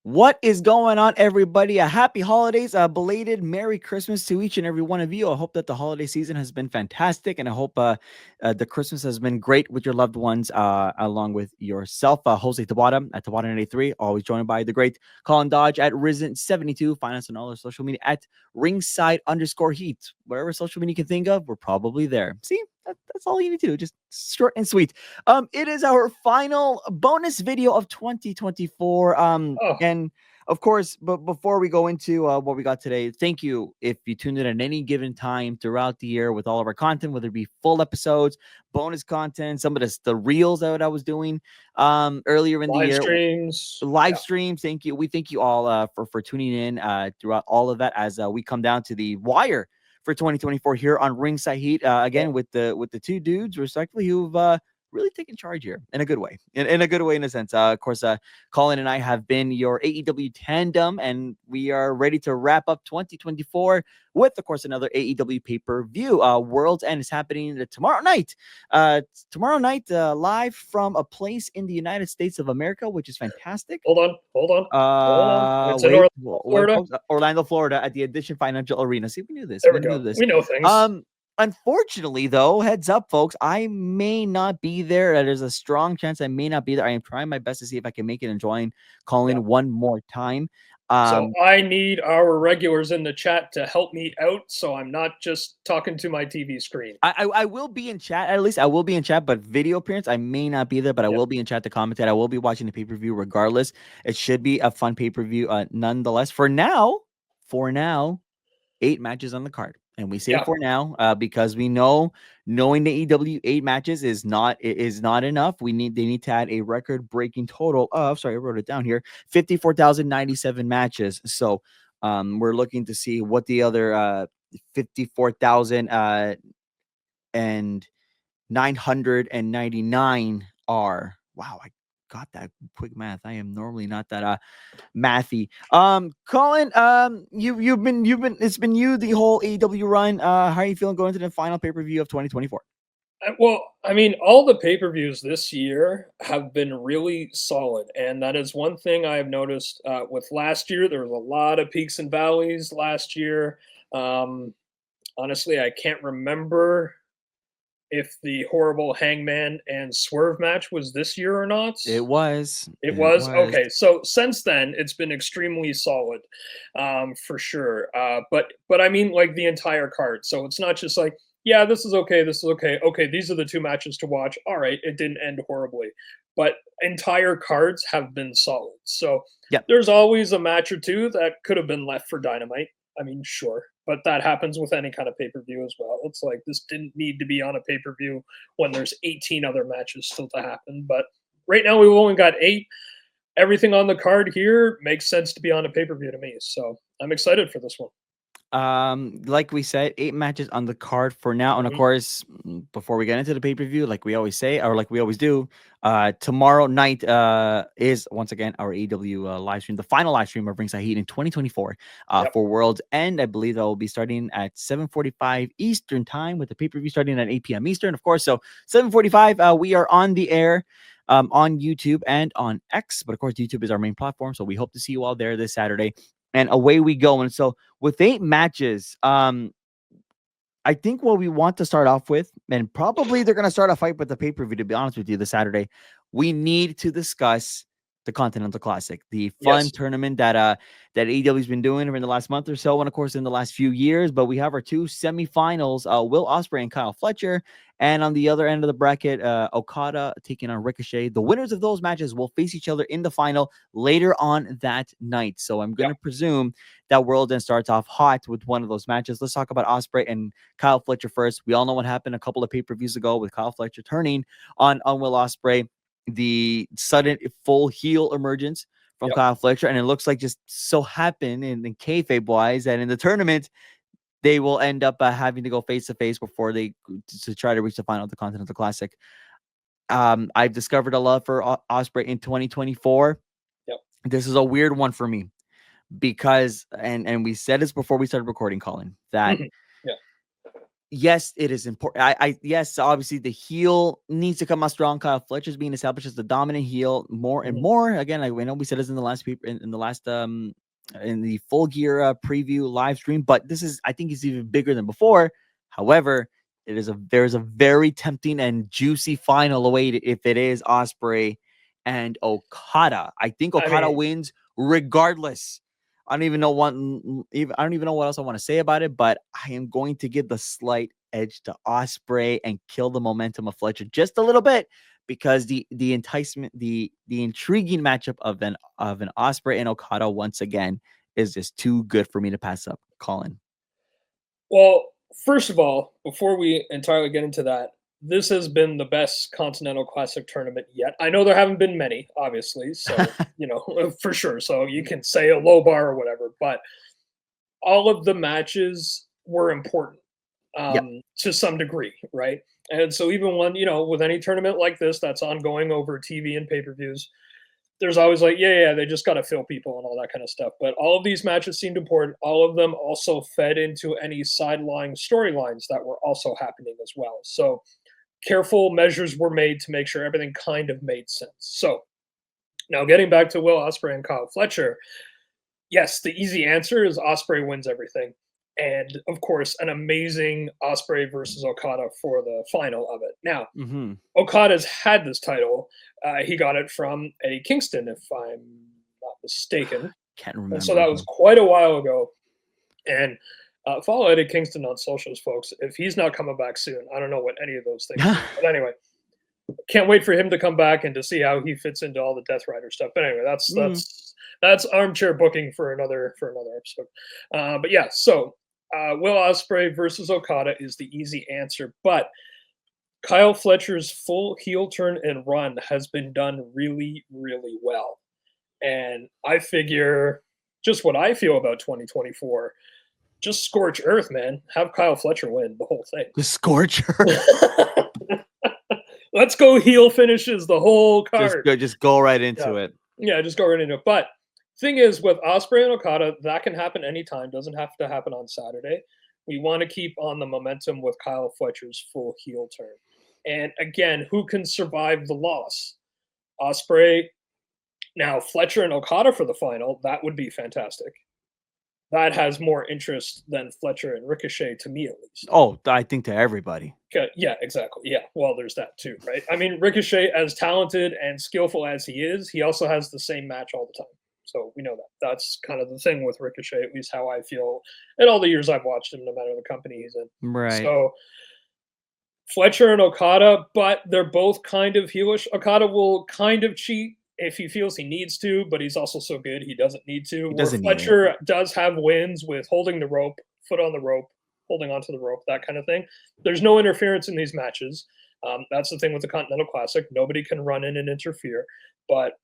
What is going on, everybody? A happy holidays, a belated Merry Christmas to each and every one of you. I hope that the holiday season has been fantastic, and I hope the Christmas has been great with your loved ones, along with yourself. Jose Tabata at Tabata93, always joined by the great Colin Dodge at Risen72. Find us on all our social media at Ringside_Heat. Wherever social media you can think of, we're probably there. See, that's all you need to do. Just short and sweet. It is our final bonus video of 2024. Oh, And of course, but before we go into what we got today, thank you if you tuned in at any given time throughout the year with all of our content, whether it be full episodes, bonus content, some of the reels that I was doing earlier in the live year, streams. live Yeah. streams. Thank you. We thank you all for tuning in throughout all of that as we come down to the wire for 2024 here on Ringside Heat, Yeah. again with the two dudes respectively who've really taken charge here in a good way, in a good way, in a sense. Of course, Colin and I have been your AEW tandem, and we are ready to wrap up 2024 with, of course, another AEW pay-per-view. World's End is happening tomorrow night. Live from a place in the United States of America, which is fantastic. Hold on. It's in Wait, Orlando, wait, Florida. folks. Orlando, Florida, at the Edition Financial Arena. See, we knew this. There We we knew go. this. We know things. Um, Unfortunately, though, heads up, folks, I may not be there. There's a strong chance I may not be there. I am trying my best to see if I can make it and join Yeah. Colin one more time. So Um, I need our regulars in the chat to help me out, so I'm not just talking to my TV screen. I will be in chat. At least I will be in chat, but video appearance, I may not be there, but I Yep. will be in chat to commentate. I will be watching the pay per view regardless. It should be a fun pay per view, nonetheless. For now, 8 matches on the card. And we say Yeah. for now, because we know knowing the EW 8 matches is not enough. They need to add a record breaking total of, sorry, I wrote it down here, 54,097 matches. So we're looking to see what the other 54,000 and 999 are. Wow, I got that quick math. I am normally not that mathy. Colin, you've been it's been you the whole AEW run. How are you feeling going to the final pay-per-view of 2024? Well, I mean, all the pay-per-views this year have been really solid, and that is one thing I have noticed. With last year, there was a lot of peaks and valleys last year. Um, Honestly, I can't remember if the horrible Hangman and Swerve match was this year or not. It was. It It was was. okay. So since then, it's been extremely solid, for sure. But I mean, like the entire card. So it's not just like, yeah, this is okay, this is okay. Okay, these are the two matches to watch. All right, it didn't end horribly, but entire cards have been solid. So Yep. there's always a match or two that could have been left for Dynamite. I mean, sure, but that happens with any kind of pay per view as well. It's like this didn't need to be on a pay per view when there's 18 other matches still to happen, but right now we've only got 8. Everything on the card here makes sense to be on a pay-per-view to me. So I'm excited for this one. Like we said, 8 matches on the card for now. And of Mhm. course, before we get into the pay-per-view, like we always say, or like we always do, tomorrow night is once again our AEW live stream, the final live stream of Ringside Heat in 2024 Yep. for World's End. I believe that will be starting at 7:45 Eastern time, with the pay-per-view starting at 8 p.m. Eastern, of course. So 7:45, we are on the air. On YouTube and on X, but of course, YouTube is our main platform. So we hope to see you all there this Saturday, and away we go. And so, with 8 matches, I think what we want to start off with, and probably they're going to start a fight with the pay per view, to be honest with you, this Saturday, we need to discuss the Continental Classic, the fun Yes. tournament that AEW's been doing over in the last month or so, and of course in the last few years. But we have our two semifinals, Will Ospreay and Kyle Fletcher, and on the other end of the bracket, Okada taking on Ricochet. The winners of those matches will face each other in the final later on that night. So I'm going Yep. to presume that World then starts off hot with one of those matches. Let's talk about Ospreay and Kyle Fletcher first. We all know what happened a couple of pay-per-views ago with Kyle Fletcher turning on Will Ospreay, the sudden full heel emergence from Yep. Kyle Fletcher, and it looks like just so happened in kayfabe wise that in the tournament they will end up having to go face to face before they to try to reach the final of the Continental Classic. I've discovered a love for Ospreay in 2024. Yep. This is a weird one for me because, and we said this before we started recording, Colin, that Mhm. Yeah. yes, it is important. Yes, obviously the heel needs to come out strong. Kyle Fletcher's being established as the dominant heel more and Mhm. more. Again, I know we said this in the last in the last in the full gear preview live stream, but this is, I think, it's even bigger than before. However, there's a very tempting and juicy final away if it is Osprey and Okada. I think I Okada mean, wins regardless. I don't even know what else I want to say about it, but I am going to give the slight edge to Osprey and kill the momentum of Fletcher just a little bit, because the enticement, the intriguing matchup of an Osprey and Okada once again is just too good for me to pass up. Colin. well, first of all, before we entirely get into that, this has been the best Continental Classic tournament yet. I know there haven't been many, obviously, so for sure. So you can say a low bar or whatever, but all of the matches were important Yep. to some degree, right? And so even when with any tournament like this that's ongoing over TV and pay per views, there's always like, yeah, they just got to fill people and all that kind of stuff. But all of these matches seemed important. All of them also fed into any sideline storylines that were also happening as well. So careful measures were made to make sure everything kind of made sense. So now getting back to Will Ospreay and Kyle Fletcher, yes, the easy answer is Ospreay wins everything. And of course, an amazing Ospreay versus Okada for the final of it. Now, Mm-hmm. Okada's had this title. He got it from Eddie Kingston, if I'm not mistaken. Can't And so remember. that was quite a while ago. And follow Eddie Kingston on socials, folks. If he's not coming back soon, I don't know what any of those things mean. But anyway, can't wait for him to come back and to see how he fits into all the Death Rider stuff. But anyway, that's Mm. that's armchair booking for another episode. But yeah, so Will Ospreay versus Okada is the easy answer, but Kyle Fletcher's full heel turn and run has been done really, really well. And I figure just what I feel about 2024, just scorch earth, man. Have Kyle Fletcher win the whole thing. The Scorcher. Let's go heel finishes the whole card. Just go right Yeah. into it. Yeah, just go right into it. But thing is, with Osprey and Okada, that can happen anytime. Doesn't have to happen on Saturday. We want to keep on the momentum with Kyle Fletcher's full heel turn. And again, who can survive the loss? Osprey. Now, Fletcher and Okada for the final, that would be fantastic. That has more interest than Fletcher and Ricochet to me, at least. Oh, I think to everybody. Yeah, exactly. Yeah, well, there's that too, right? I mean, Ricochet, as talented and skillful as he is, he also has the same match all the time. So we know that. That's kind of the thing with Ricochet, at least how I feel in all the years I've watched him, no matter the company he's in. Right. So Fletcher and Okada, but they're both kind of heelish. Okada will kind of cheat if he feels he needs to, but he's also so good he doesn't need to. He Where doesn't need it. Fletcher does have wins with holding the rope, foot on the rope, holding onto the rope, that kind of thing. There's no interference in these matches. That's the thing with the Continental Classic. Nobody can run in and interfere. But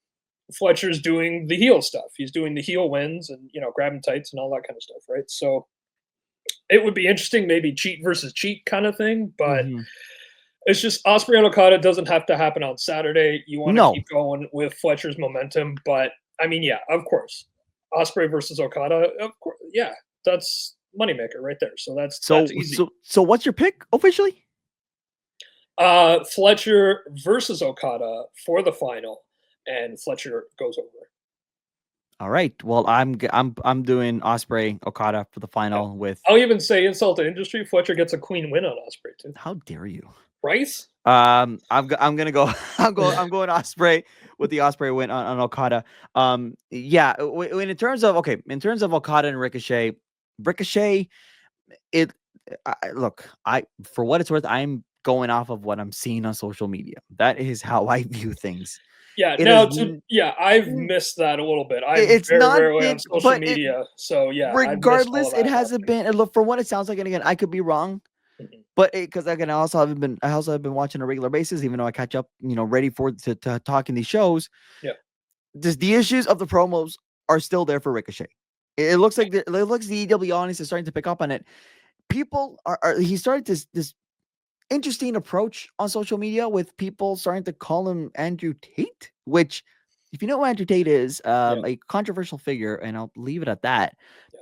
Fletcher's doing the heel stuff. He's doing the heel wins and grabbing tights and all that kind of stuff, right? So it would be interesting, maybe cheat versus cheat kind of thing, but Mm-hmm. it's just Osprey and Okada doesn't have to happen on Saturday. You want to No. keep going with Fletcher's momentum, but I mean, yeah, of course, Osprey versus Okada, of course, yeah, that's moneymaker right there. So So that's easy. so what's your pick officially? Fletcher versus Okada for the final, and Fletcher goes over. All right. Well, I'm doing Osprey Okada for the Yeah. final with. I'll even say insult to industry. Fletcher gets a clean win on Osprey too. How dare you? Right? I'm gonna go. I'm going Osprey with the Osprey win on Okada. Yeah. In terms of in terms of Okada and Ricochet, it. Look, for what it's worth, I'm going off of what I'm seeing on social media. That is how I view things. Yeah, It now is. I've missed that a little bit. I'm It's very not rarely on been, social but it media, so yeah, I've missed all regardless, of it that hasn't happening. been. And look, for what it sounds like, and again, I could be wrong. Mhm. But because again, I also have been watching on a regular basis, even though I catch up, ready for to talking these shows. Yeah. Just the issues of the promos are still there for Ricochet. It looks like it looks the EW audience is starting to pick up on it. People are he started this interesting approach on social media with people starting to call him Andrew Tate, which, if you know who Andrew Tate is, Yeah. a controversial figure, and I'll leave it at that. Yeah.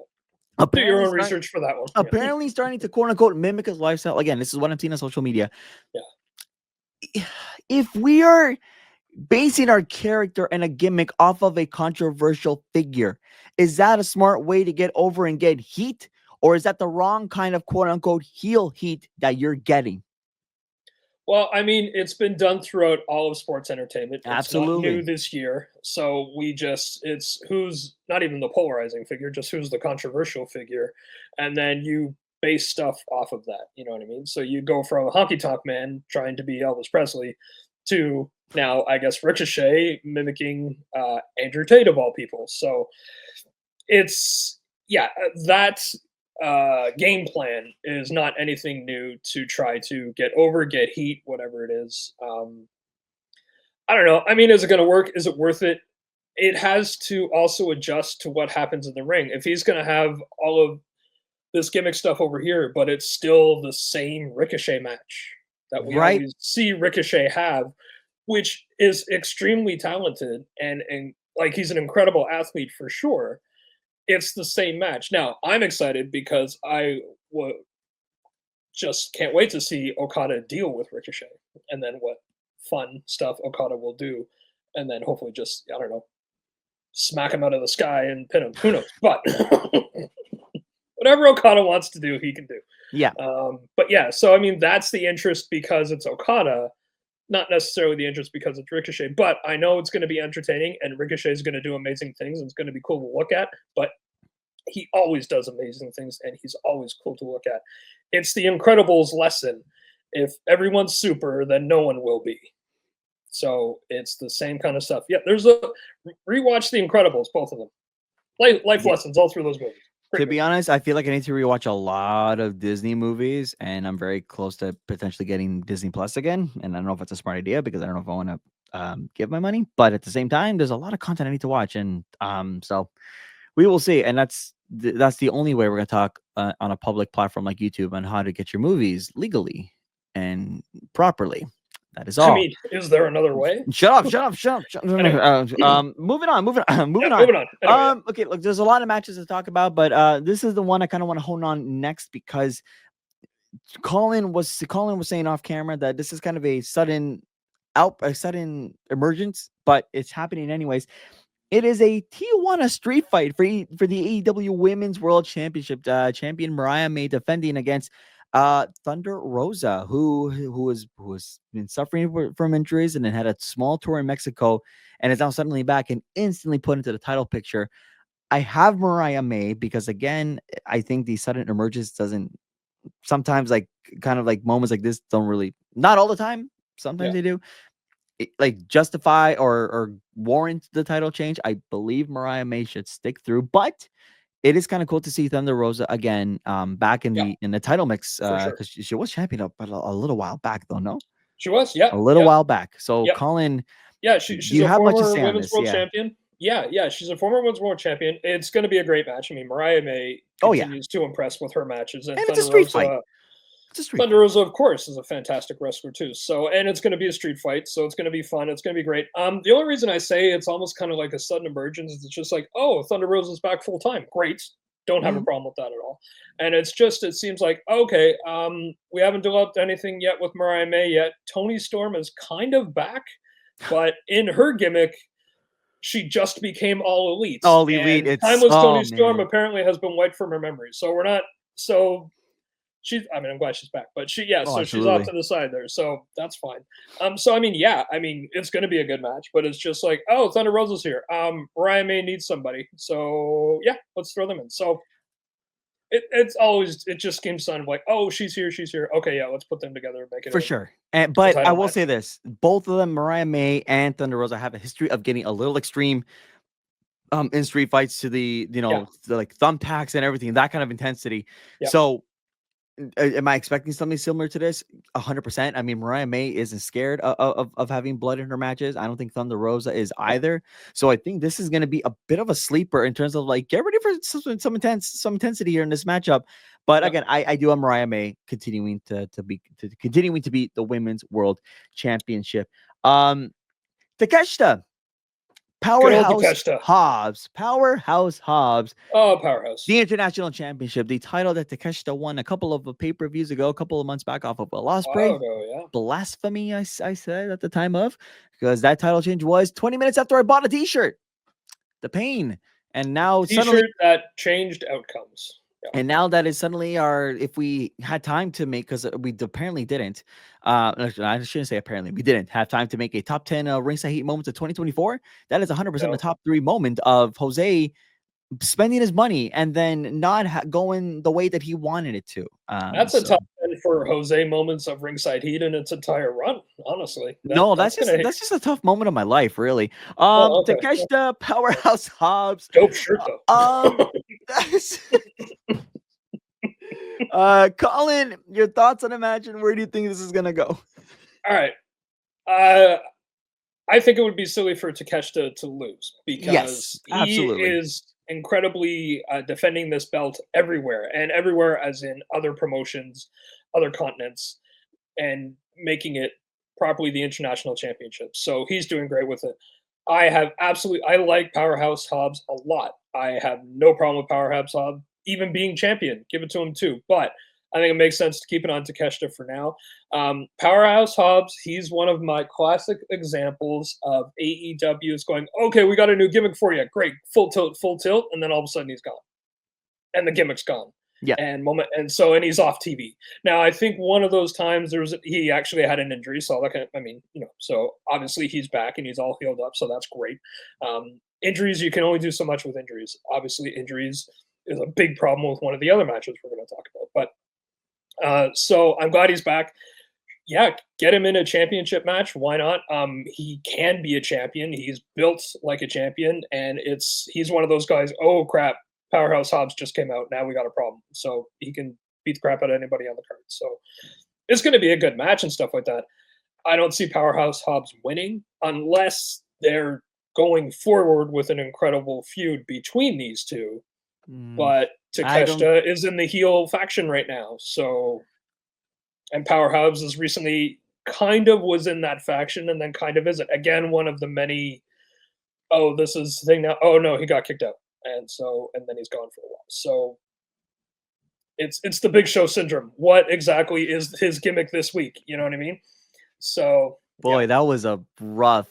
Do your apparently own starting research for that one. Yeah. apparently starting to quote unquote mimic his lifestyle. Again, this is what I'm seeing on social media. Yeah. If we are basing our character and a gimmick off of a controversial figure, is that a smart way to get over and get heat? Or is that the wrong kind of quote unquote heel heat that you're getting? Well, I mean, it's been done throughout all of sports entertainment. It's not new Absolutely. this year. So it's who's not even the polarizing figure, just who's the controversial figure. And then you base stuff off of that. You know what I mean? So you go from a honky tonk man trying to be Elvis Presley to now, I guess, Ricochet mimicking Andrew Tate of all people. So it's, yeah, that game plan is not anything new to try to get over, get heat, whatever it is. I don't know. I mean, is it going to work? Is it worth it? It has to also adjust to what happens in the ring. If he's going to have all of this gimmick stuff over here, but it's still the same Ricochet match that we Right. always see Ricochet have, which is extremely talented and like he's an incredible athlete for sure. It's the same match. Now, I'm excited because just can't wait to see Okada deal with Ricochet and then what fun stuff Okada will do. And then hopefully just, I don't know, smack him out of the sky and pin him. Who knows? But whatever Okada wants to do, he can do. Yeah. But yeah, so I mean, that's the interest because it's Okada, not necessarily the interest because it's Ricochet. But I know it's going to be entertaining, and Ricochet is going to do amazing things, and it's going to be cool to look at. But he always does amazing things, and he's always cool to look at. It's the Incredibles lesson. If everyone's super, then no one will be. So it's the same kind of stuff. Yeah, there's a rewatch The Incredibles, both of them. Life Yeah. lessons all through those movies. To be honest, I feel like I need to rewatch a lot of Disney movies, and I'm very close to potentially getting Disney Plus again. And I don't know if it's a smart idea because I don't know if I want to give my money, but at the same time, there's a lot of content I need to watch, and so we will see. And that's the only way we're gonna talk on a public platform like YouTube on how to get your movies legally and properly. That is I all. mean, is there another way? Shut up! Shut up! Shut up! Anyway. Moving on. Moving on. Yeah, Moving on. moving on. Anyway, yeah. Okay. Look, there's a lot of matches to talk about, but this is the one I kind of want to hone on next because Colin was saying off camera that this is kind of a sudden emergence, but it's happening anyways. It is a Tijuana street fight for the AEW Women's World Championship. Champion Mariah May defending against Thunder Rosa, who was been suffering from injuries and then had a small tour in Mexico and is now suddenly back and instantly put into the title picture. I have Mariah May because again, I think the sudden emergence doesn't sometimes like kind of like moments like this don't really, not all the time. Sometimes Yeah. they do like justify or warrant the title change. I believe Mariah May should stick through, but it is kind of cool to see Thunder Rosa again, back in Yeah, the title mix, for sure. because she was champion up, but a little while back though, no, She was. Yep. a little Yep. while back. So, Yep. Colin, Yeah, do she's you a have much to former say on women's this? world Yeah. champion. Yeah, yeah, she's a former women's world champion. It's going to be a great match. I mean, Mariah May Oh yeah, continues to impress with her matches, and and it's a street fight. It's a street Thunder fight. Rosa, of course, is a fantastic wrestler too. So, and it's going to be a street fight, so it's going to be fun. It's going to be great. The only reason I say it's almost kind of like a sudden emergence is it's just like, oh, Thunder Rosa's back full time. Great, don't have a Mhm. problem with that at all. And it's just, it seems like okay, we haven't developed anything yet with Mariah May yet. Tony Storm is kind of back, but in her gimmick, she just became all elite, All elite. and It's timeless oh Tony Storm man, apparently has been wiped from her memory. So we're not so she's I mean, I'm glad she's back, but oh so she's off absolutely. to the side there, so that's fine. So I mean, yeah, I mean, it's gonna be a good match, but it's just like, oh, Thunder Rosa's here. Ryan May needs somebody, so yeah, let's throw them in. So it's always it just seems kind of like, oh, she's here. Okay, yeah, let's put them together and make it For a, sure. And a but I title will match. say this: both of them, Mariah May and Thunder Rosa, have a history of getting a little extreme in street fights to Yeah, the like thumbtacks and everything, that kind of intensity. yeah, So am I expecting something similar to this? 100%. I mean, Mariah May isn't scared of having blood in her matches. I don't think Thunder Rosa is yeah, either. So I think this is going to be a bit of a sleeper in terms of like get ready for some intensity here in this matchup. But yeah. again, I do have Mariah May continuing to be the women's world championship. Takeshita Good old Powerhouse Takeshita. Hobbs. Powerhouse Hobbs. Oh, powerhouse. The International Championship, the title that Takeshita won a couple of pay-per-views ago, a couple of months back off of Will Ospreay. Oh, yeah. Blasphemy, I said at the time of, because that title change was 20 minutes after I bought a t-shirt. The pain. And now suddenly, T-shirt that changed outcomes. Yeah. and now that is suddenly our, if we had time to make, because we apparently didn't, I shouldn't say apparently, we didn't have time to make a top 10 Ringside Heat moments of 2024. That is 100% No. the top 3 moment of Jose spending his money and then not going the way that he wanted it to. That's a top 10 for Jose moments of Ringside Heat in its entire run, honestly. No, That's gonna that's just a tough moment of my life, really. Oh, okay. Takeshita, Powerhouse Hobbs. Dope shirt though. That's Colin, your thoughts on a match and where do you think this is gonna go? All right. I think it would be silly for Takeshita to lose because he absolutely. is incredibly defending this belt everywhere, and everywhere as in other promotions, other continents, and making it properly the international championship. So he's doing great with it. I like Powerhouse Hobbs a lot. I have no problem with Powerhouse Hobbs even being champion. Give it to him too. But I think it makes sense to keep it on Takeshita for now. Powerhouse Hobbs, he's one of my classic examples of AEW is going, okay, we got a new gimmick for you. Great. Full tilt. And then all of a sudden he's gone. And the gimmick's gone. Yeah. And he's off TV. Now I think one of those times he actually had an injury. So so obviously he's back and he's all healed up. So that's great. Injuries, you can only do so much with injuries. Obviously, injuries is a big problem with one of the other matches we're going to talk about. But so I'm glad he's back. Yeah, get him in a championship match. Why not? He can be a champion. He's built like a champion, and he's one of those guys. Oh crap! Powerhouse Hobbs just came out. Now we got a problem. So he can beat the crap out of anybody on the card. So it's going to be a good match and stuff like that. I don't see Powerhouse Hobbs winning unless they're going forward with an incredible feud between these two. But Takeshita is in the heel faction right now. So, and Powerhouse is recently kind of was in that faction and then kind of isn't. Again, one of the many, oh, this is the thing now. Oh, no, he got kicked out. And then he's gone for a while. So it's the Big Show syndrome. What exactly is his gimmick this week? You know what I mean? So, boy, that was a rough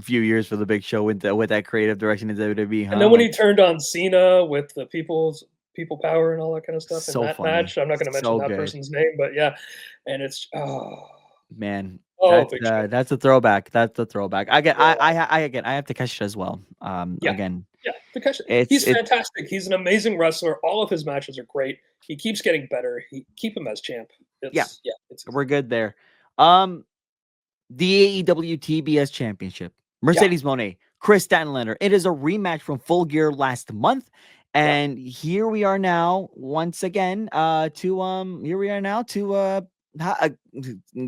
few years for the Big Show with that creative direction in WWE. And then when he turned on Cena with the people power and all that kind of stuff so in that funny. match, I'm not going to mention that person's name, but yeah, and it's man, that's a throwback. That's a throwback. I have Takeshita as well. Again, Takeshita, he's fantastic. He's an amazing wrestler. All of his matches are great. He keeps getting better. Keep him as champ. We're good there. The AEW TBS Championship. Mercedes Moné, Chris Statlander. It is a rematch from Full Gear last month. And here we are now, once again, to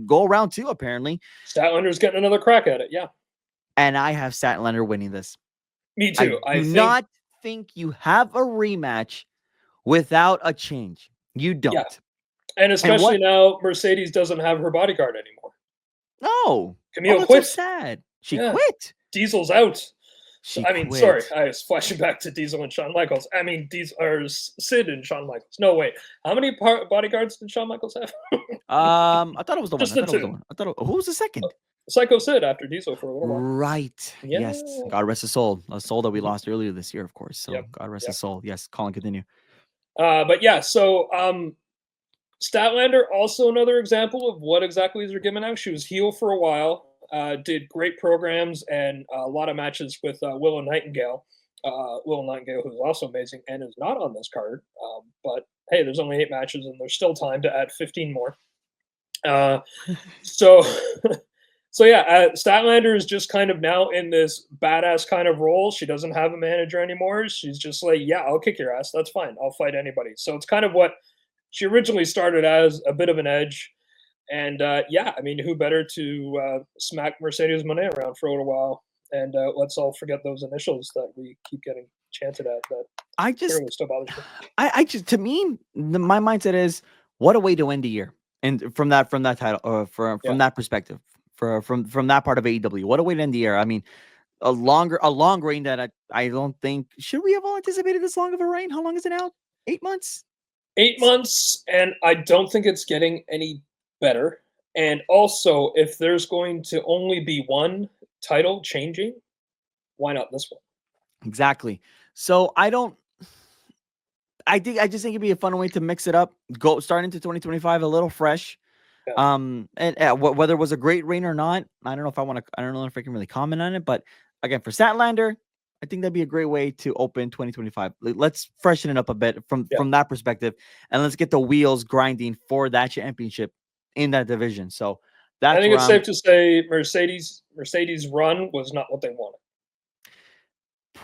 go around 2, apparently. Statlander's getting another crack at it, yeah. And I have Statlander winning this. Me too. I do not think you have a rematch without a change. You don't. Yeah. And especially now, Mercedes doesn't have her bodyguard anymore. No. Camille quit. So sad. She quit. Diesel's out. Quit. Sorry, I was flashing back to Diesel and Shawn Michaels. Sid and Shawn Michaels. No, wait. How many bodyguards did Shawn Michaels have? I thought it was the Just one. the two. Who was the second? Psycho Sid after Diesel for a little while. Right. Yeah. Yes. God rest his soul. A soul that we lost earlier this year, of course. So God rest his soul. Yes. Colin, continue. But yeah, so Statlander, also another example of what exactly is her gimmick now. She was heel for a while, did great programs and a lot of matches with Willow Nightingale. Willow Nightingale, who's also amazing and is not on this card. But hey, there's only 8 matches and there's still time to add 15 more. So Statlander is just kind of now in this badass kind of role. She doesn't have a manager anymore. She's just like, yeah, I'll kick your ass. That's fine. I'll fight anybody. So it's kind of what she originally started as, a bit of an edge. And who better to smack Mercedes Moné around for a little while? And let's all forget those initials that we keep getting chanted at. That still bothers me. To me, my mindset is, what a way to end the year. And from that title, from that perspective, from that part of AEW, what a way to end the year. I mean, a long reign that I don't think should we have all anticipated this long of a reign? How long is it now? 8 months. 8 months, and I don't think it's getting any better. And also, if there's going to only be one title changing, why not this one? Exactly. So I just think it'd be a fun way to mix it up. Go start into 2025 a little fresh. Yeah. And whether it was a great reign or not, I don't know if I want to. I don't know if I can really comment on it. But again, for Statlander, I think that'd be a great way to open 2025. Let's freshen it up a bit Yeah. from that perspective, and let's get the wheels grinding for that championship in that division. So I that's think where it's safe to say Mercedes' run was not what they wanted.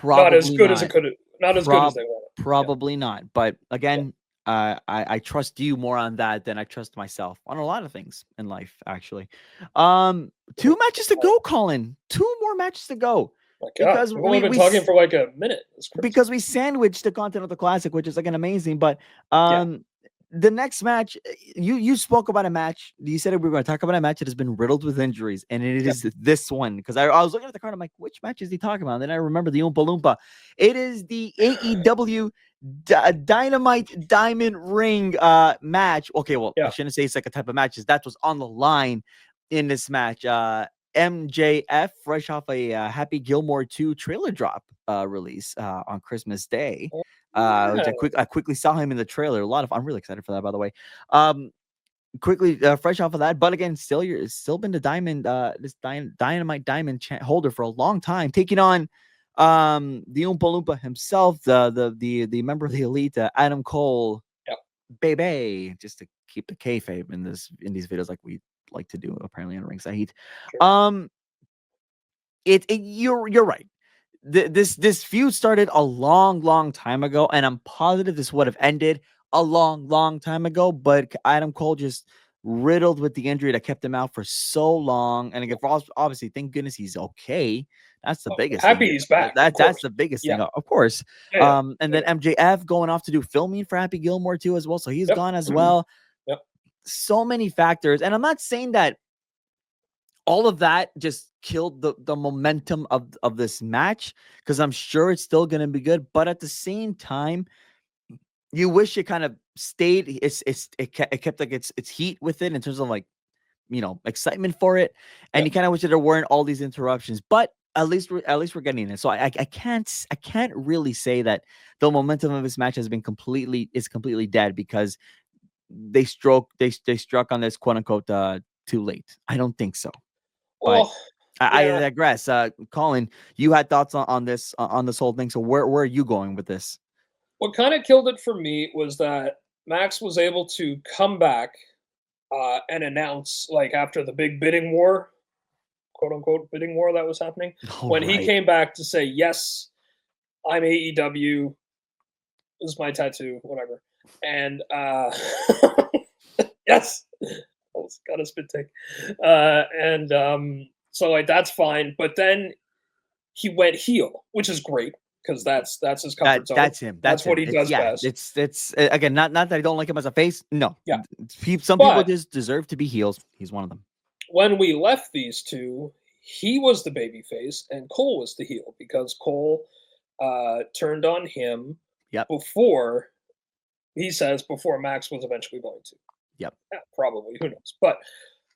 Not as probably good as it not. could have. Not as good as they wanted. Yeah. Probably not. But Yeah. again, I trust you more on that than I trust myself on a lot of things in life, actually. Two matches to Oh go, Colin. Two more matches to go. my God, Because we've only been talking for like a minute. It's crazy. we sandwiched the content of the classic, which is again amazing. But Yeah. the next match, you spoke about a match. You said we were going to talk about a match that has been riddled with injuries, and it Yeah. is this one. Because I was looking at the card, I'm like, which match is he talking about? And then I remember the Oompa Loompa. It is the AEW Dynamite Diamond Ring match. Okay, well, I Yeah. shouldn't say it's like a type of matches. That was on the line in this match. MJF, fresh off a Happy Gilmore 2 trailer drop release on Christmas Day. Oh, Which yeah. I quickly saw him in the trailer. I'm really excited for that, by the way. Quickly fresh off of that, but again, still been the diamond, this dynamite diamond holder for a long time, taking on the Oompa Loompa himself, the member of the Elite, Adam Cole, Yeah. baby, just to keep the kayfabe in these videos, like we like to do apparently on Ringside Heat. Sure. You're right. This feud started a long time ago, and I'm positive this would have ended a long time ago. But Adam Cole just riddled with the injury that kept him out for so long. And again, obviously, thank goodness he's okay. That's the Oh, biggest thing happy here. he's back. Of That's course. the biggest Yeah. thing, of course. Yeah. And Yeah. then MJF going off to do filming for Happy Gilmore too, as well. So he's Yep. gone as well. Yep. So many factors, and I'm not saying that all of that just killed the momentum of this match, because I'm sure it's still going to be good. But at the same time, you wish it kind of stayed. It kept like its heat with it in terms of like, excitement for it, and Yep. you kind of wish that there weren't all these interruptions. But at least we're getting it. So I can't really say that the momentum of this match has been completely dead, because they struck on this quote unquote too late. I don't think so. But Well, I yeah. digress. Colin, you had thoughts on this whole thing. So where are you going with this? What kind of killed it for me was that Max was able to come back and announce, like after the big bidding war, quote unquote bidding war that was happening, All when he right. came back to say, "Yes, I'm AEW. This is my tattoo, whatever," and yes, almost got a spit take, and so like that's fine. But then he went heel, which is great because that's his comfort zone. That's him. That's what he It's does yeah. best. It's again, not that I don't like him as a face. No, Yeah, some people but just deserve to be heels. He's one of them. when we left these two, he was the baby face and Cole was the heel because Cole turned on him Yep. before, he says, before Max was eventually going to. Yep. Yeah, probably, who knows? But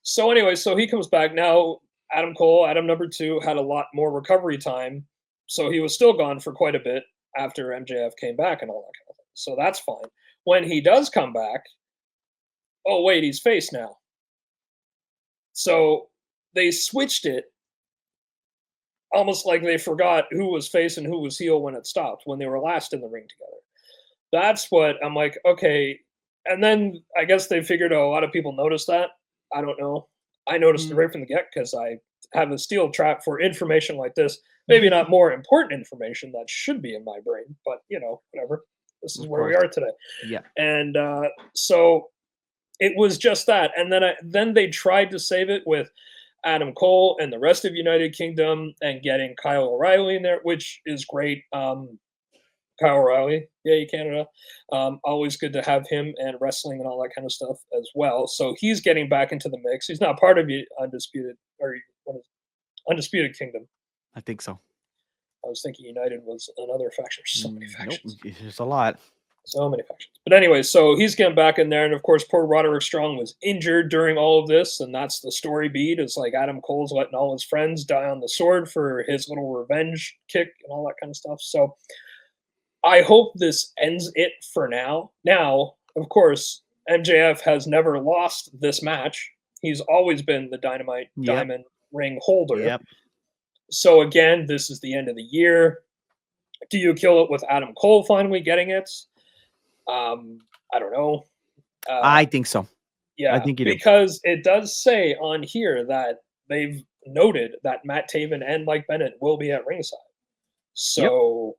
so anyway, so he comes back now. Adam Cole, Adam number two, had a lot more recovery time, so he was still gone for quite a bit after MJF came back and all that kind of thing. So that's fine. When he does come back, oh wait, he's face now. So they switched it almost like they forgot who was face and who was heel when it stopped, when they were last in the ring together. That's what I'm like, okay. And then I guess they figured a lot of people noticed that. I don't know. I noticed it right from the get because I have a steel trap for information like this. Maybe not more important information that should be in my brain, but whatever. This is Of where we course. are today. Yeah. And so it was just that. And then they tried to save it with Adam Cole and the rest of United Kingdom and getting Kyle O'Reilly in there, which is great. Kyle O'Reilly, yay Canada. Always good to have him and wrestling and all that kind of stuff as well. So he's getting back into the mix. He's not part of the Undisputed Kingdom. I think so. was thinking United was another faction. There's so many Nope, factions. there's a lot. So many factions. But anyway, so he's getting back in there, and of course, poor Roderick Strong was injured during all of this, and that's the story beat. Is like Adam Cole's letting all his friends die on the sword for his little revenge kick and all that kind of stuff. So I hope this ends it for now. Now, of course, MJF has never lost this match. He's always been the Dynamite Yep. Diamond ring holder. Yep. So again, this is the end of the year. Do you kill it with Adam Cole finally getting it? I don't know. I think so. I Yeah, think you do. because it does say on here that they've noted that Matt Taven and Mike Bennett will be at ringside. So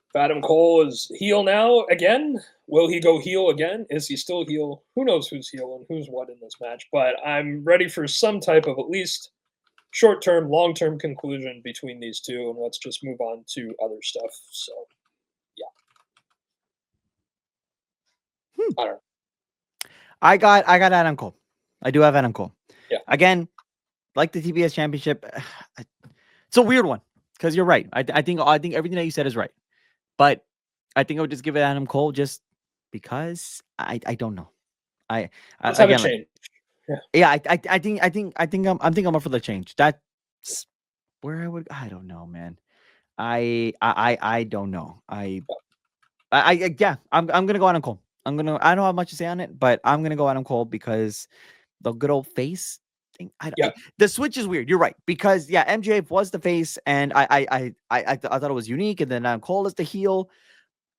if Adam Cole is heel now again, will he go heel again? Is he still heel? Who knows who's heel and who's what in this match? But I'm ready for some type of at least short-term, long-term conclusion between these two, and let's just move on to other stuff. So, yeah. I don't know. I got Adam Cole. I do have Adam Cole. Yeah. Again, like the TBS Championship, it's a weird one because you're right. I think everything that you said is right, but I think I would just give it Adam Cole just because I don't know. Let's have a again, change. yeah. I think I'm up for the change. That's where I would. I don't know, man. I don't know. Yeah. I'm gonna go Adam Cole. I don't have much to say on it, but I'm gonna go Adam Cole because the good old face thing. The switch is weird. You're right because MJF was the face, and I thought it was unique, and then Adam Cole is the heel,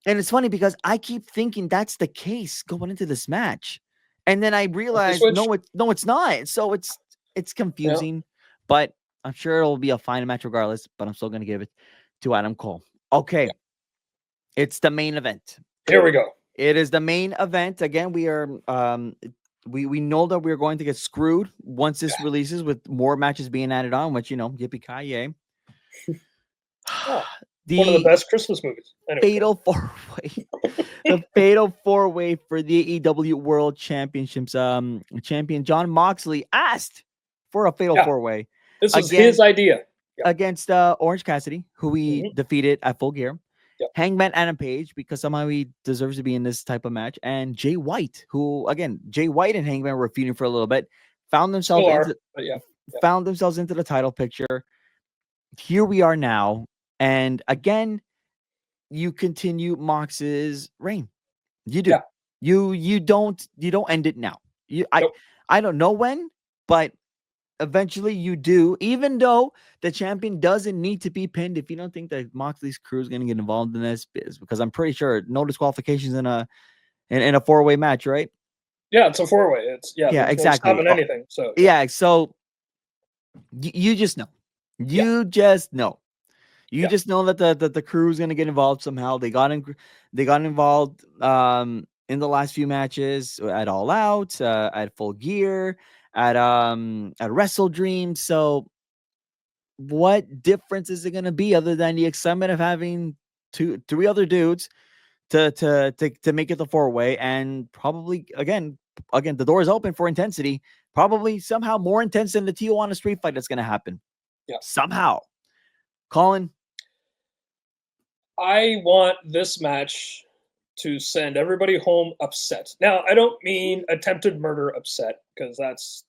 and it's funny because I keep thinking that's the case going into this match, and then I realize no, it's not. So it's confusing, but I'm sure it'll be a fine match regardless. But I'm still gonna give it to Adam Cole. Okay, it's the main event. Here we go. It is the main event. Again, we are we know that we're going to get screwed once this releases with more matches being added on, which yippee-ki-yay. One of the best Christmas movies. Anyway, fatal four-way. The fatal four-way for the AEW World Championships. Champion John Moxley asked for a fatal four-way. This was his idea. Against Orange Cassidy, who he defeated at Full Gear. Hangman Adam Page, because somehow he deserves to be in this type of match, and Jay White, who again, Jay White and Hangman were feuding for a little bit, found themselves into the title picture. Here we are now, and again, you continue Mox's reign. You do. You don't end it now. I don't know when, but eventually you do, even though the champion doesn't need to be pinned. If you don't think that Moxley's crew is going to get involved in this, because I'm pretty sure no disqualifications in a four-way match, right? Yeah, it's a four-way. It's exactly. No anything. So so you just know. You just know. You just know that the crew is going to get involved somehow. They got involved in the last few matches at All Out, at Full Gear, at Wrestle Dream. So what difference is it going to be other than the excitement of having three other dudes to make it the four-way, and probably again the door is open for intensity, probably somehow more intense than the Tijuana street fight that's going to happen somehow. Colin, I want this match to send everybody home upset. Now, I don't mean attempted murder upset, because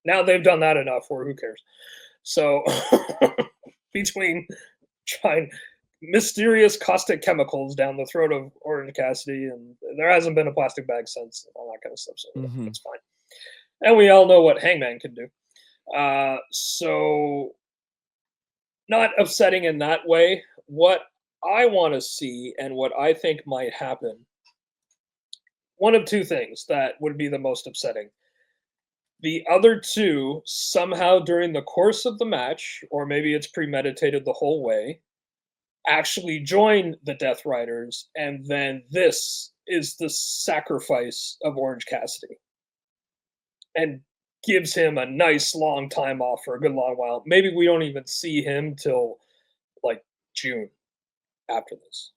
now they've done that enough, or who cares? So between trying mysterious caustic chemicals down the throat of Orange Cassidy, and there hasn't been a plastic bag since, and all that kind of stuff, so that's fine. And we all know what Hangman can do. So not upsetting in that way. What I want to see and what I think might happen, one of two things that would be the most upsetting. The other two, somehow during the course of the match, or maybe it's premeditated the whole way, actually join the Death Riders, and then this is the sacrifice of Orange Cassidy. And gives him a nice long time off for a good long while. Maybe we don't even see him till like June after this.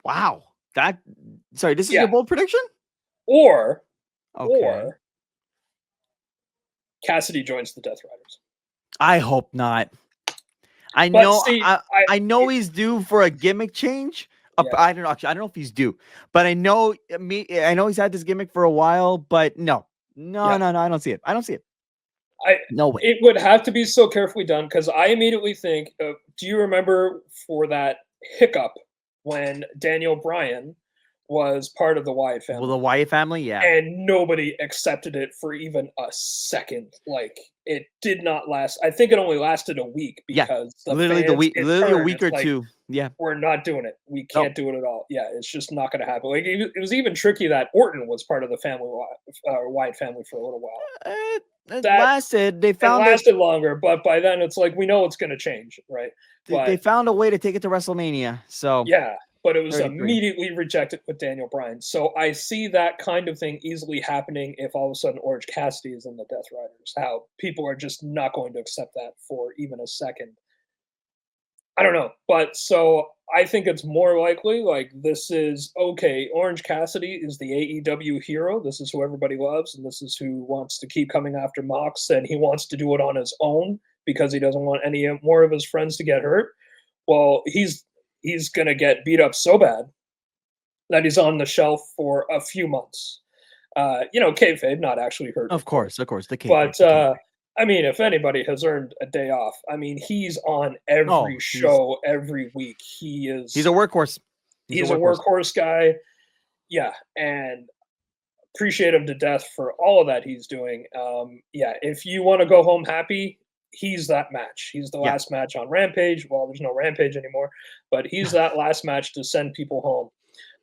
Wow. This is your bold prediction? Or Cassidy joins the Death Riders. I hope not. I But know see, I know he's due for a gimmick change. yeah, I don't know. Actually, I don't know if he's due, but I know he's had this gimmick for a while. But yeah. no. I don't see it. I don't see it. I No way. it would have to be so carefully done because I immediately think of, do you remember for that hiccup when Daniel Bryan was part of the Wyatt Well, family? the Wyatt family, yeah. And nobody accepted it for even a second. Like, it did not last. I think it only lasted a week Yeah, because the fans in literally a turn, week it's or like, two. Yeah. "We're not doing it. We No, can't do it at all." Yeah, it's just not gonna happen. Like, it was even tricky that Orton was part of the Wyatt family for a little while. it That lasted. it lasted longer, but by then it's like, we know it's gonna change, right? They But found a way to take it to WrestleMania. So yeah, but it was 33. immediately rejected with Daniel Bryan. So I see that kind of thing easily happening if all of a sudden Orange Cassidy is in the Death Riders. How people are just not going to accept that for even a second. I don't know, but so I think it's more likely like this is okay. Orange Cassidy is the AEW hero. This is who everybody loves, and this is who wants to keep coming after Mox, and he wants to do it on his own because he doesn't want any more of his friends to get hurt. Well, he's gonna get beat up so bad that he's on the shelf for a few months. Kayfabe, not actually hurt, of course. of course, But the kayfabe. I mean, if anybody has earned a day off, I mean, he's on Oh, every show every week. He he's a is workhorse. He's a he's a workhorse. workhorse guy. Yeah, and appreciate him to death for all of that he's doing. Yeah, if you want to go home happy, he's that match. He's the Yeah. last match on Rampage. Well, there's no Rampage anymore, but he's that last match to send people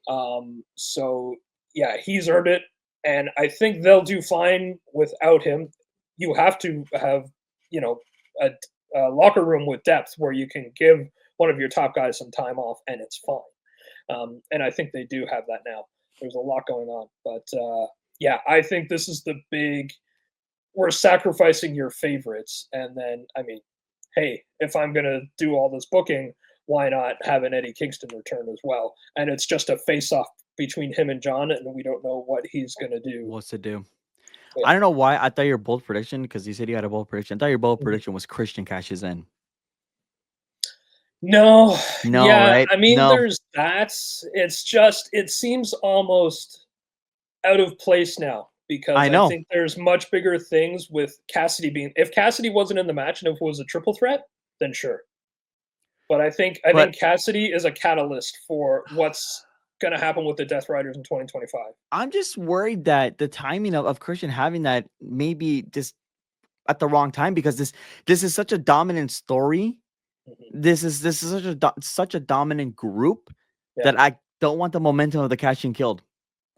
home. So yeah, he's earned it, and I think they'll do fine without him. You have to have, you know, a, a locker room with depth where you can give one of your top guys some time off, and it's fine. And I think they do have that now. There's a lot going on, but yeah, I think this is the big. We're sacrificing your favorites, and then I mean, hey, if I'm gonna do all this booking, why not have an Eddie Kingston return as well? And it's just a face-off between him and John, and we don't know what he's gonna do. What's to do? Yeah. I don't know why. I thought your bold prediction, because you said you had a bold prediction. I thought your bold Mhm. prediction was Christian cashes in. No, No, yeah, right? I mean, No, there's that. It's just it seems almost out of place now because I I know. think there's much bigger things with Cassidy being. If Cassidy wasn't in the match and if it was a triple threat, then sure. But I think But Cassidy is a catalyst for what's gonna happen with the Death Riders in 2025. I'm just worried that the timing of Christian having that maybe just at the wrong time, because this is such a dominant story. Mhm. This is such a dominant group Yeah, that I don't want the momentum of the cash in killed.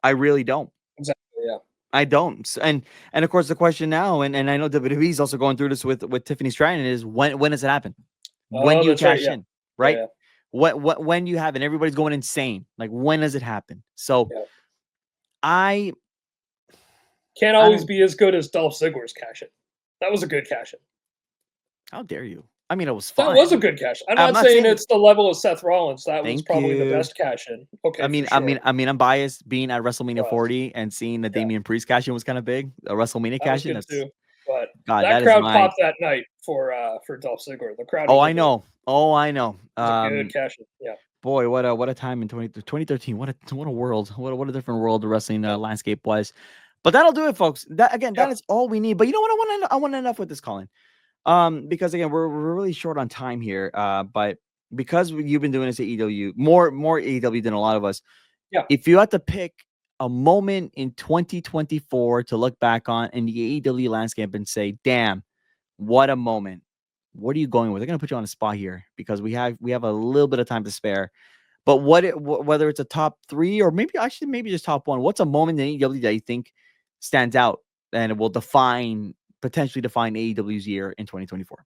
I really don't. exactly, yeah, I don't. And of course the question now, and I know WWE is also going through this with Tiffany Stratton, is when does it happen? When oh, do you that's right, cash yeah, in? yeah, Right? yeah, When do you have it? Everybody's going insane. Like, when does it happen? So yeah. I Can't I always don't be as good as Dolph Ziggler's cash in. That was a good cash in. how dare you? I mean, it was That was a fine. good cash. I'm I'm not not saying saying it's the level of Seth Rollins. That was thank probably the you. best cash in. Okay, for sure. I'm biased being at WrestleMania Was. 40 and seeing the Yeah, Damian Priest cash in was kind of big. A WrestleMania that was cash in, good that's too. But God, that that is crowd my popped that night for Dolph Ziggler. The crowd oh, was I into it. know. Oh, I know. It was a good cash in. Yeah, Boy, what a time in 2013. What a world. What a different world the wrestling yeah, landscape was. But that'll do it, folks. That again, yeah. that is all we need. But you know what? I want to enough with this, Colin. Because again, we're really short on time here. But because you've been doing this at EW, more AEW than a lot of us. Yeah. If you had to pick a moment in 2024 to look back on in the AEW landscape and say, "Damn, what a moment." What are you going with? They're gonna put you on a spot here because we have a little bit of time to spare. But whether it's a top three or maybe just top one, what's a moment in AEW that you think stands out and it will potentially define AEW's year in 2024?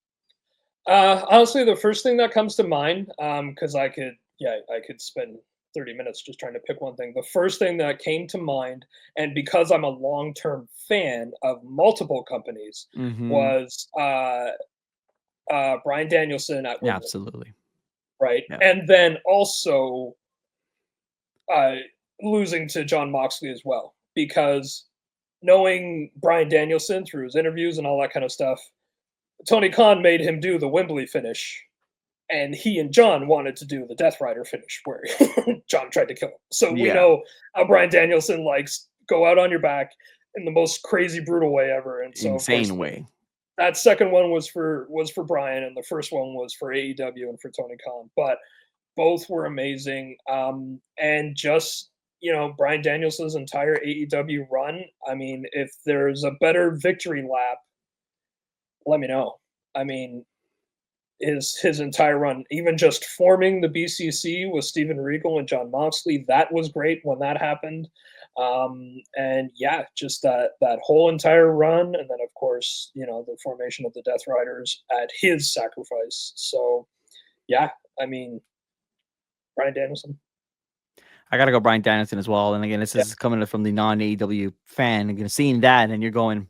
Honestly, the first thing that comes to mind, because I could spend 30 minutes just trying to pick one thing. The first thing that came to mind, and because I'm a long-term fan of multiple companies, Mm-hmm. was Brian Danielson at Yeah, Wimbledon, absolutely. right? Yeah. And then also uh, losing to John Moxley as well, because knowing Brian Danielson through his interviews and all that kind of stuff, Tony Khan made him do the Wembley finish and he and John wanted to do the Death Rider finish where John tried to kill him. So we Yeah, know how Brian Danielson likes go out on your back in the most crazy brutal way ever. And so of course insane way. that second one was for Brian, and the first one was for AEW and for Tony Khan. But both were amazing. And just Brian Danielson's entire AEW run. I mean, if there's a better victory lap, let me know. I mean, his entire run, even just forming the BCC with Steven Regal and John Moxley, that was great when that happened. And yeah, just that whole entire run, and then of course the formation of the Death Riders at his sacrifice. So yeah, I mean Brian Danielson. I gotta go Brian Danielson as well. And again, this Yeah, is coming from the non-AEW fan. Again, seeing that, and you're going,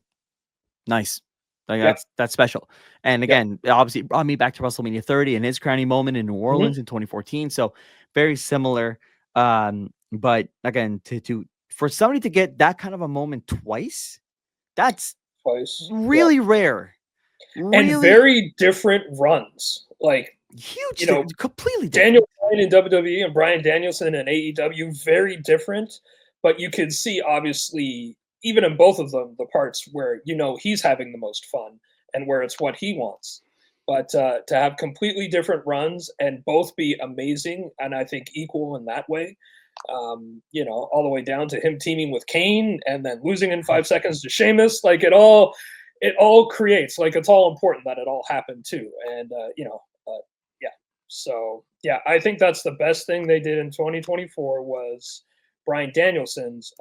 nice. Like yeah, that's special. And yeah. again, it obviously brought me back to WrestleMania 30 and his crowning moment in New Hmm. Orleans in 2014. So very similar. But again, to for somebody to get that kind of a moment twice, that's Twice. Yeah, really rare. and Really very different runs. Like huge, you know, completely different. Daniel Bryan in WWE and Brian Danielson in AEW, very different. But you could see, obviously, even in both of them, the parts where he's having the most fun and where it's what he wants. But to have completely different runs and both be amazing, and I think equal in that way, all the way down to him teaming with Kane and then losing in 5 seconds to Sheamus, like it all creates like it's all important that it all happened too, and yeah. So yeah, I think that's the best thing they did in 2024 was Brian Danielson's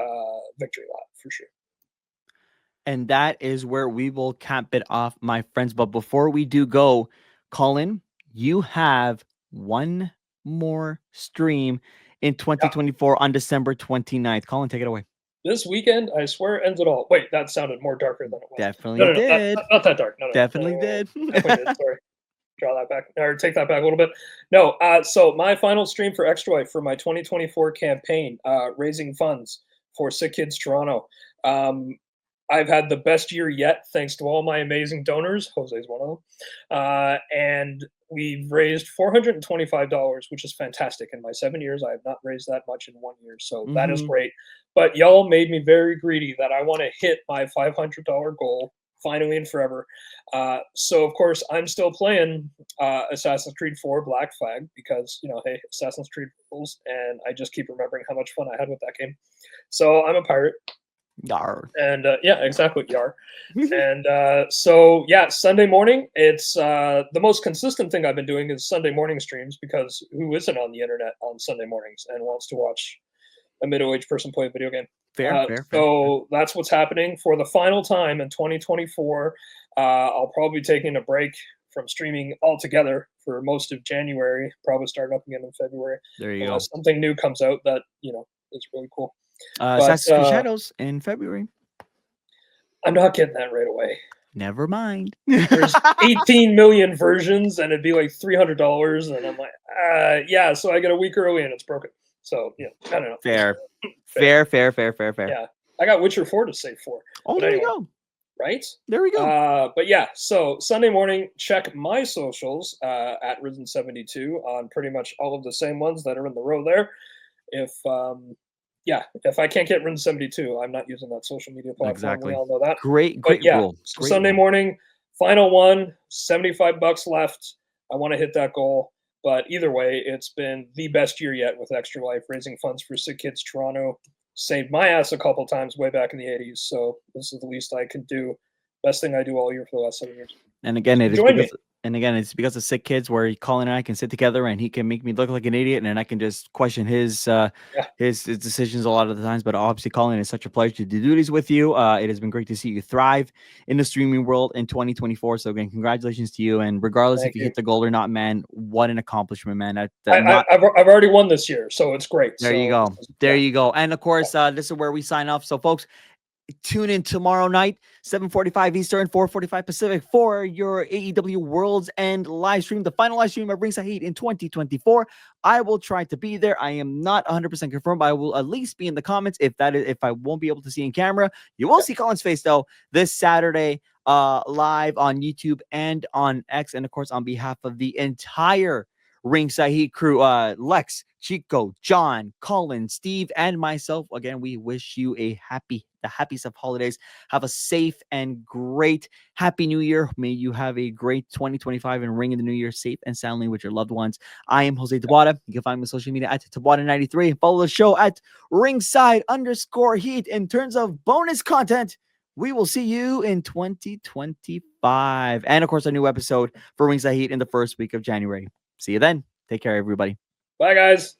victory lap for sure. And that is where we will cap it off, my friends. But before we do go, Colin, you have one more stream in Yeah, 2024 on December 29th. Colin, take it away. this weekend, I swear, ends it all. Wait, that sounded more darker than it was. Definitely No, no, no, not, did. not, not that dark. No, no, Definitely no, did. definitely did. Sorry, draw that back or take that back a little bit. No, so my final stream for Extra Life for my 2024 campaign, raising funds for Sick Kids Toronto. Um, I've had the best year yet, thanks to all my amazing donors. Jose's one of them, and we've raised $425, which is fantastic. In my 7 years, I have not raised that much in 1 year, so that is Hmm. great. But y'all made me very greedy that I want to hit my $500 goal finally and forever. So of course I'm still playing Assassin's Creed 4 Black Flag because hey, Assassin's Creed rules, and I just keep remembering how much fun I had with that game. So I'm a pirate, Yar. and yeah, exactly, Yar. And so yeah, Sunday morning. It's the most consistent thing I've been doing is Sunday morning streams because who isn't on the internet on Sunday mornings and wants to watch a middle-aged person play a video game? Fair, fair, fair, fair. So that's what's happening for the final time in 2024. I'll probably be taking a break from streaming altogether for most of January. Probably start up again in February, There you go. unless something new comes out that is really cool. But Assassin's Creed Shadows in February. I'm not getting that right away. Never mind. There's 18 million versions, and it'd be like $300, and I'm like, yeah. So I get a week early, and it's broken. So yeah, I don't know. Fair. Fair. Fair, fair, fair, fair, fair. Yeah, I got Witcher 4 to save for. Oh, But there you anyway, go. right? There we go. But yeah, so Sunday morning, check my socials at Risen72 on pretty much all of the same ones that are in the row there. If yeah, if I can't get Risen72, I'm not using that social media platform. We Exactly. all know that. Great, But great yeah, rule. so Great Sunday rule. morning, final one, $75 left. I want to hit that goal. But either way, it's been the best year yet with Extra Life, raising funds for Sick Kids Toronto. Saved my ass a couple times way back in the 80s. So this is the least I can do. Best thing I do all year for the last 7 years. And again, it is Join me. because of Sick Kids where Colin and I can sit together and he can make me look like an idiot and I can just question his Yeah. his decisions a lot of the times. But obviously, Colin, it's such a pleasure to do these with you. It has been great to see you thrive in the streaming world in 2024. So again, congratulations to you. And regardless Thank if you you. hit the goal or not, man, what an accomplishment, man. I've already won this year, so it's great. There you So go. There you go. And of course, this is where we sign off. So folks, tune in tomorrow night, 7:45 Eastern, 4:45 Pacific for your AEW World's End live stream, the final live stream of Ringside Heat in 2024. I will try to be there. I am not 100% confirmed, but I will at least be in the comments. If I won't be able to see in camera, you will see Colin's face though this Saturday live on YouTube and on X. And of course, on behalf of the entire Ringside Heat crew, Lex, Chico, John, Colin, Steve, and myself, again, we wish you the happiest of holidays. Have a safe and great happy new year. May you have a great 2025 and ring in the new year safe and soundly with your loved ones. I am Jose Tabata. You can find me on social media at Tabata93. Follow the show at Ringside_Heat. In terms of bonus content, we will see you in 2025. And of course, a new episode for Ringside Heat in the first week of January. See you then. Take care, everybody. Bye, guys.